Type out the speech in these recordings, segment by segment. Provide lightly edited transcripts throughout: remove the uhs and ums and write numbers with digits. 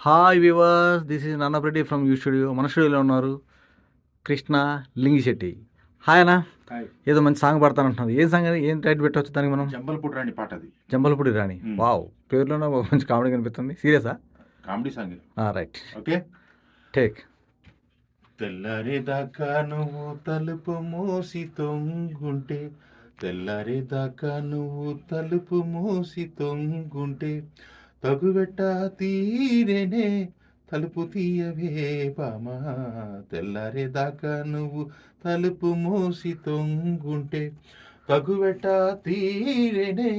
Hi viewers, this is Nannapreddy from U studio. మన స్టూడియోలో ఉన్నారు కృష్ణ లింగిశెట్టి. హాయ్ అన్న. హాయ్. ఏదో మంచి సాంగ్ పాడతానంటున్నారు. ఏం సాంగ్, ఏం టైటిల్ పెట్టవచ్చు దానికి మనం? జంబలపూడి రాణి పాట అది. జంబలపూడి రాణి. వావ్, పేరులోనే మంచి కామెడీ కనిపిస్తుంది. సీరియసా? Comedy song. Right, okay, take. తెల్లారేదాకా నువ్వు తలుపు మూసి తొంగుంటే, తెల్లారేదాకా నువ్వు తలుపు మూసి తొంగుంటే, తగువెట్ట తీరేనే తలుపు తీయవే బామా. తెల్లారేదాకా నువ్వు తలుపు మూసి తొంగుంటే, తగువెట్ట తీరేనే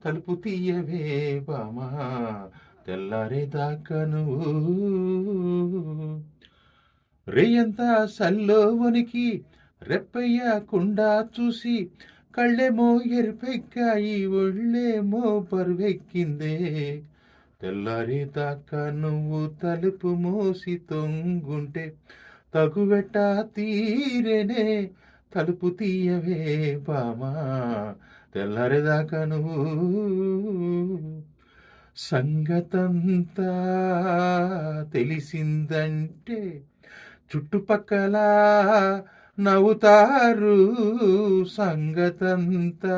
తలుపు తీయవే బామా. తెల్లారేదాకా నువ్వు రేయంతా సల్లోవనికి రెప్పయ్యకుండా చూసి, కళ్ళేమో ఎరుపెక్కాయి, ఒళ్ళేమో పరువెక్కిందే. తెల్లారేదాకా నువ్వు తలుపు మూసి తొంగుంటే, తగువెట్ట తీరేనే తలుపు తీయవే బామా. తెల్లారేదాకా నువ్వు సంగతంతా తెలిసిందంటే చుట్టుపక్కల నవ్వుతారు. సంగతంతా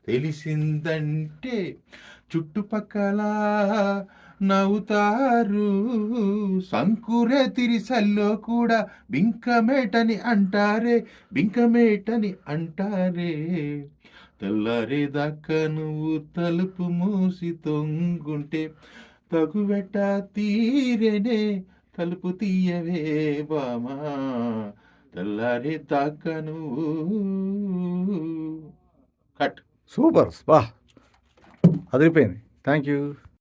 తెలిసిందంటే చుట్టుపక్కల నవ్వుతారు. సంకురే తిరిసల్లో కూడా బింకమేటని అంటారే, బింకమేటని అంటారే. తెల్లారేదాకా నువ్వు తలుపు మూసి తొంగుంటే, తగువెట్ట తీరేనే తలుపు తీయవే బామా. తెల్లారేదాకా నువ్వు కట్. సూపర్, బా అదిరిపోయింది. Thank you.